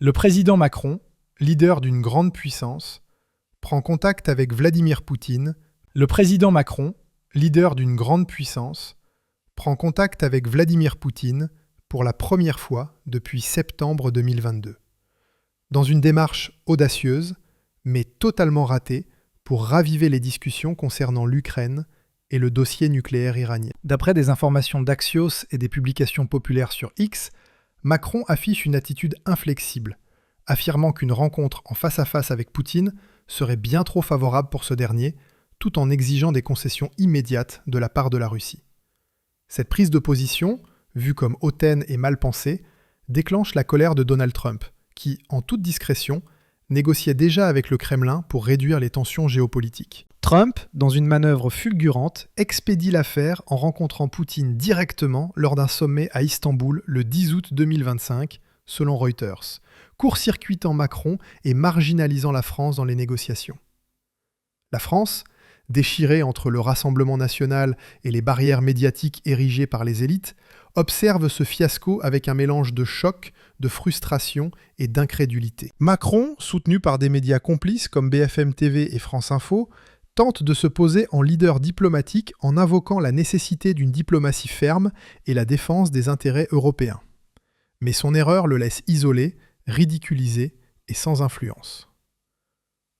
Le président Macron, leader d'une grande puissance, prend contact avec Vladimir Poutine. Le président Macron, leader d'une grande puissance, prend contact avec Vladimir Poutine pour la première fois depuis septembre 2022. Dans une démarche audacieuse, mais totalement ratée, pour raviver les discussions concernant l'Ukraine et le dossier nucléaire iranien. D'après des informations d'Axios et des publications populaires sur X, Macron affiche une attitude inflexible, affirmant qu'une rencontre en face-à-face avec Poutine serait bien trop favorable pour ce dernier, tout en exigeant des concessions immédiates de la part de la Russie. Cette prise de position, vue comme hautaine et mal pensée, déclenche la colère de Donald Trump, qui, en toute discrétion, négociait déjà avec le Kremlin pour réduire les tensions géopolitiques. Trump, dans une manœuvre fulgurante, expédie l'affaire en rencontrant Poutine directement lors d'un sommet à Istanbul le 10 août 2025, selon Reuters, court-circuitant Macron et marginalisant la France dans les négociations. La France, déchirée entre le Rassemblement national et les barrières médiatiques érigées par les élites, observe ce fiasco avec un mélange de choc, de frustration et d'incrédulité. Macron, soutenu par des médias complices comme BFM TV et France Info, tente de se poser en leader diplomatique en invoquant la nécessité d'une diplomatie ferme et la défense des intérêts européens. Mais son erreur le laisse isolé, ridiculisé et sans influence.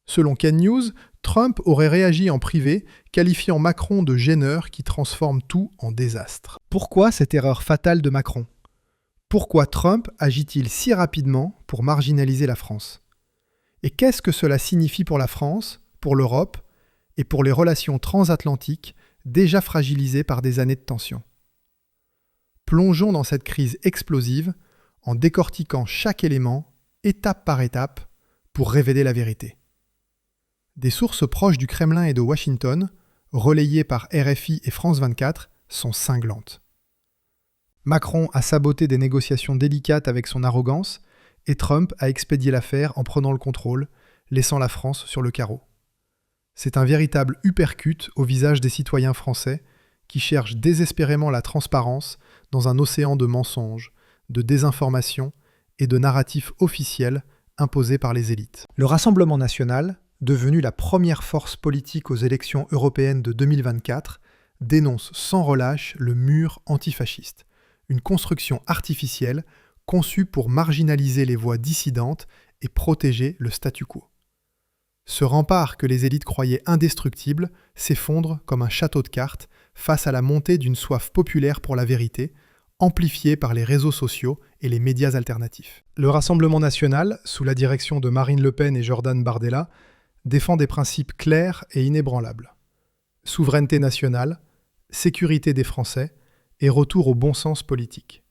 Selon Ken News, Trump aurait réagi en privé, qualifiant Macron de gêneur qui transforme tout en désastre. Pourquoi cette erreur fatale de Macron ? Pourquoi Trump agit-il si rapidement pour marginaliser la France ? Et qu'est-ce que cela signifie pour la France, pour l'Europe et pour les relations transatlantiques déjà fragilisées par des années de tension ? Plongeons dans cette crise explosive en décortiquant chaque élément, étape par étape, pour révéler la vérité. Des sources proches du Kremlin et de Washington, relayées par RFI et France 24, sont cinglantes. Macron a saboté des négociations délicates avec son arrogance et Trump a expédié l'affaire en prenant le contrôle, laissant la France sur le carreau. C'est un véritable uppercut au visage des citoyens français qui cherchent désespérément la transparence dans un océan de mensonges, de désinformation et de narratifs officiels imposés par les élites. Le Rassemblement national, devenu la première force politique aux élections européennes de 2024, dénonce sans relâche le mur antifasciste, une construction artificielle conçue pour marginaliser les voix dissidentes et protéger le statu quo. Ce rempart que les élites croyaient indestructible s'effondre comme un château de cartes face à la montée d'une soif populaire pour la vérité, amplifiée par les réseaux sociaux et les médias alternatifs. Le Rassemblement national, sous la direction de Marine Le Pen et Jordan Bardella, défend des principes clairs et inébranlables. Souveraineté nationale, sécurité des Français et retour au bon sens politique.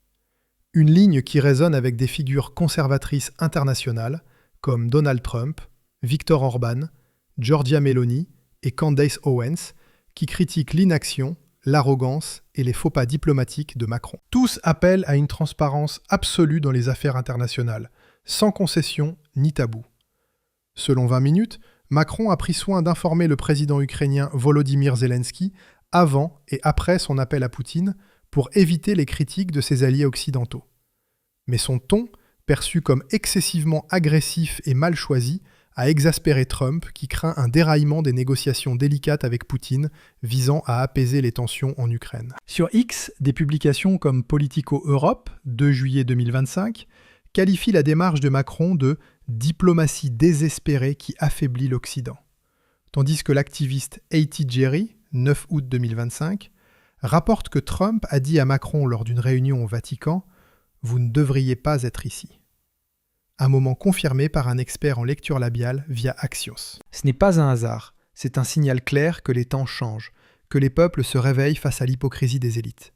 Une ligne qui résonne avec des figures conservatrices internationales comme Donald Trump, Viktor Orban, Giorgia Meloni et Candace Owens, qui critiquent l'inaction, l'arrogance et les faux pas diplomatiques de Macron. Tous appellent à une transparence absolue dans les affaires internationales, sans concession ni tabou. Selon 20 minutes, Macron a pris soin d'informer le président ukrainien Volodymyr Zelensky avant et après son appel à Poutine pour éviter les critiques de ses alliés occidentaux. Mais son ton, perçu comme excessivement agressif et mal choisi, a exaspéré Trump qui craint un déraillement des négociations délicates avec Poutine visant à apaiser les tensions en Ukraine. Sur X, des publications comme Politico Europe, 2 juillet 2025, qualifient la démarche de Macron de « diplomatie désespérée qui affaiblit l'Occident », tandis que l'activiste A.T. Jerry, 9 août 2025, rapporte que Trump a dit à Macron lors d'une réunion au Vatican « Vous ne devriez pas être ici ». Un moment confirmé par un expert en lecture labiale via Axios. Ce n'est pas un hasard, c'est un signal clair que les temps changent, que les peuples se réveillent face à l'hypocrisie des élites.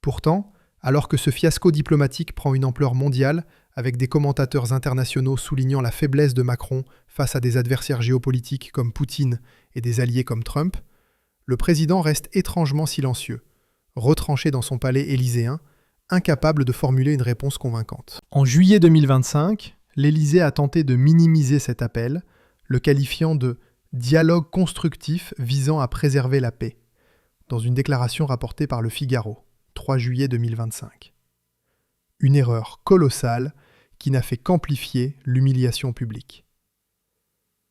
Pourtant, alors que ce fiasco diplomatique prend une ampleur mondiale, avec des commentateurs internationaux soulignant la faiblesse de Macron face à des adversaires géopolitiques comme Poutine et des alliés comme Trump, le président reste étrangement silencieux, retranché dans son palais élyséen, incapable de formuler une réponse convaincante. En juillet 2025, l'Élysée a tenté de minimiser cet appel, le qualifiant de « dialogue constructif visant à préserver la paix », dans une déclaration rapportée par Le Figaro, 3 juillet 2025. Une erreur colossale qui n'a fait qu'amplifier l'humiliation publique.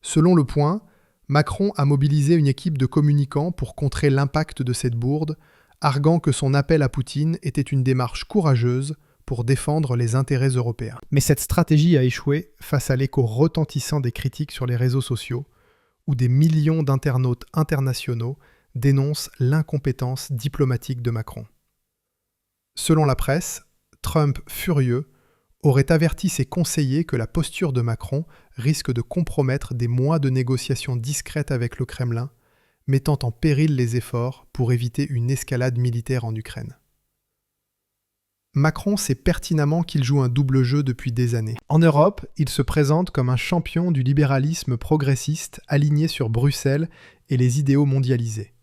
Selon Le Point, Macron a mobilisé une équipe de communicants pour contrer l'impact de cette bourde, arguant que son appel à Poutine était une démarche courageuse pour défendre les intérêts européens. Mais cette stratégie a échoué face à l'écho retentissant des critiques sur les réseaux sociaux, où des millions d'internautes internationaux dénoncent l'incompétence diplomatique de Macron. Selon la presse, Trump, furieux, aurait averti ses conseillers que la posture de Macron risque de compromettre des mois de négociations discrètes avec le Kremlin, mettant en péril les efforts pour éviter une escalade militaire en Ukraine. Macron sait pertinemment qu'il joue un double jeu depuis des années. En Europe, il se présente comme un champion du libéralisme progressiste aligné sur Bruxelles et les idéaux mondialisés.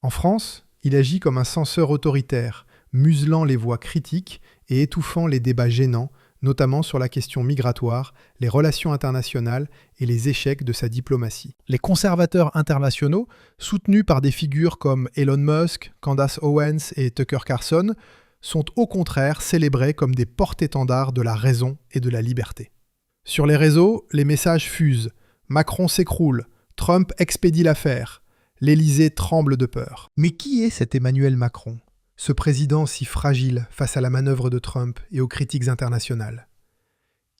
En France, il agit comme un censeur autoritaire, muselant les voix critiques et étouffant les débats gênants, notamment sur la question migratoire, les relations internationales et les échecs de sa diplomatie. Les conservateurs internationaux, soutenus par des figures comme Elon Musk, Candace Owens et Tucker Carlson, sont au contraire célébrés comme des porte-étendards de la raison et de la liberté. Sur les réseaux, les messages fusent. Macron s'écroule, Trump expédie l'affaire, l'Élysée tremble de peur. Mais qui est cet Emmanuel Macron ? Ce président si fragile face à la manœuvre de Trump et aux critiques internationales.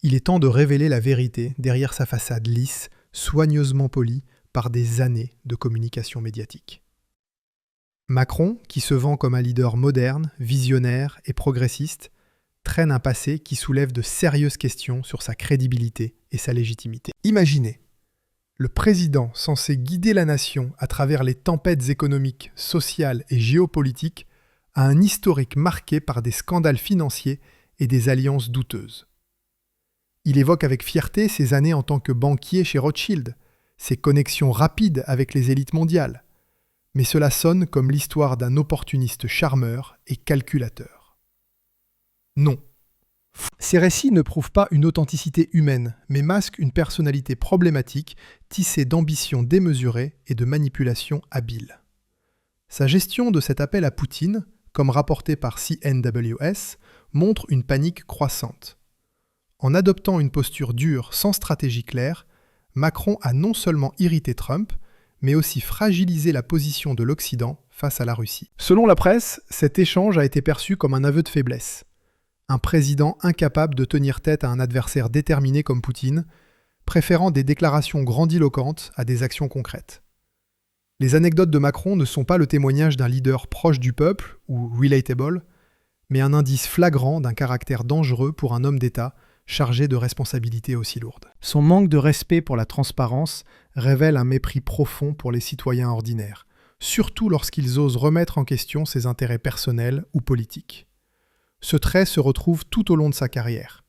Il est temps de révéler la vérité derrière sa façade lisse, soigneusement polie par des années de communication médiatique. Macron, qui se vend comme un leader moderne, visionnaire et progressiste, traîne un passé qui soulève de sérieuses questions sur sa crédibilité et sa légitimité. Imaginez, le président censé guider la nation à travers les tempêtes économiques, sociales et géopolitiques a un historique marqué par des scandales financiers et des alliances douteuses. Il évoque avec fierté ses années en tant que banquier chez Rothschild, ses connexions rapides avec les élites mondiales, mais cela sonne comme l'histoire d'un opportuniste charmeur et calculateur. Non. Ces récits ne prouvent pas une authenticité humaine, mais masquent une personnalité problématique tissée d'ambitions démesurées et de manipulations habiles. Sa gestion de cet appel à Poutine, comme rapporté par CNWS, montre une panique croissante. En adoptant une posture dure sans stratégie claire, Macron a non seulement irrité Trump, mais aussi fragilisé la position de l'Occident face à la Russie. Selon la presse, cet échange a été perçu comme un aveu de faiblesse. Un président incapable de tenir tête à un adversaire déterminé comme Poutine, préférant des déclarations grandiloquentes à des actions concrètes. Les anecdotes de Macron ne sont pas le témoignage d'un leader proche du peuple, ou relatable, mais un indice flagrant d'un caractère dangereux pour un homme d'État chargé de responsabilités aussi lourdes. Son manque de respect pour la transparence révèle un mépris profond pour les citoyens ordinaires, surtout lorsqu'ils osent remettre en question ses intérêts personnels ou politiques. Ce trait se retrouve tout au long de sa carrière.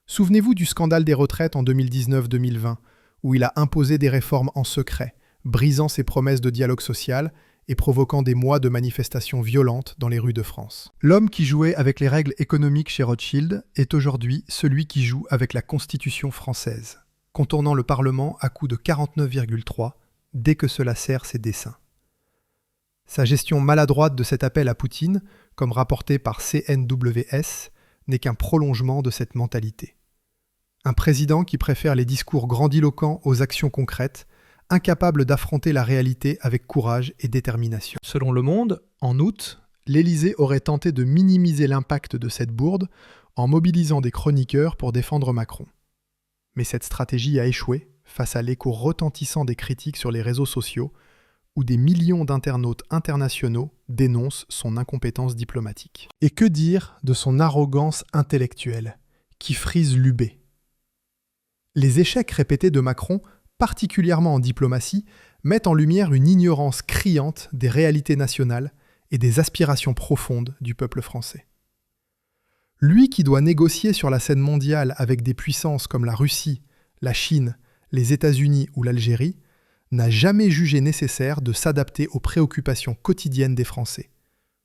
Souvenez-vous du scandale des retraites en 2019-2020, où il a imposé des réformes en secret, brisant ses promesses de dialogue social et provoquant des mois de manifestations violentes dans les rues de France. L'homme qui jouait avec les règles économiques chez Rothschild est aujourd'hui celui qui joue avec la Constitution française, contournant le Parlement à coups de 49,3 dès que cela sert ses desseins. Sa gestion maladroite de cet appel à Poutine, comme rapporté par CNWS, n'est qu'un prolongement de cette mentalité. Un président qui préfère les discours grandiloquents aux actions concrètes, incapable d'affronter la réalité avec courage et détermination. Selon Le Monde, en août, l'Élysée aurait tenté de minimiser l'impact de cette bourde en mobilisant des chroniqueurs pour défendre Macron. Mais cette stratégie a échoué face à l'écho retentissant des critiques sur les réseaux sociaux où des millions d'internautes internationaux dénoncent son incompétence diplomatique. Et que dire de son arrogance intellectuelle, qui frise l'UB ? Les échecs répétés de Macron, particulièrement en diplomatie, mettent en lumière une ignorance criante des réalités nationales et des aspirations profondes du peuple français. Lui qui doit négocier sur la scène mondiale avec des puissances comme la Russie, la Chine, les États-Unis ou l'Algérie, n'a jamais jugé nécessaire de s'adapter aux préoccupations quotidiennes des Français.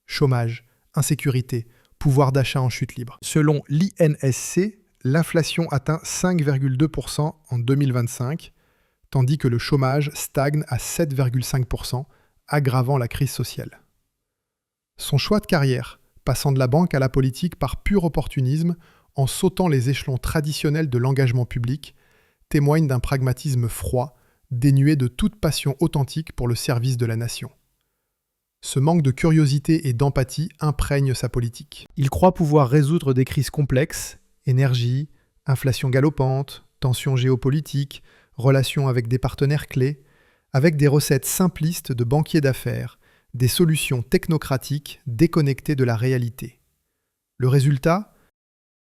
Chômage, insécurité, pouvoir d'achat en chute libre. Selon l'INSC, l'inflation atteint 5,2% en 2025, tandis que le chômage stagne à 7,5%, aggravant la crise sociale. Son choix de carrière, passant de la banque à la politique par pur opportunisme, en sautant les échelons traditionnels de l'engagement public, témoigne d'un pragmatisme froid, dénué de toute passion authentique pour le service de la nation. Ce manque de curiosité et d'empathie imprègne sa politique. Il croit pouvoir résoudre des crises complexes, énergie, inflation galopante, tensions géopolitiques, relations avec des partenaires clés, avec des recettes simplistes de banquiers d'affaires, des solutions technocratiques déconnectées de la réalité. Le résultat ?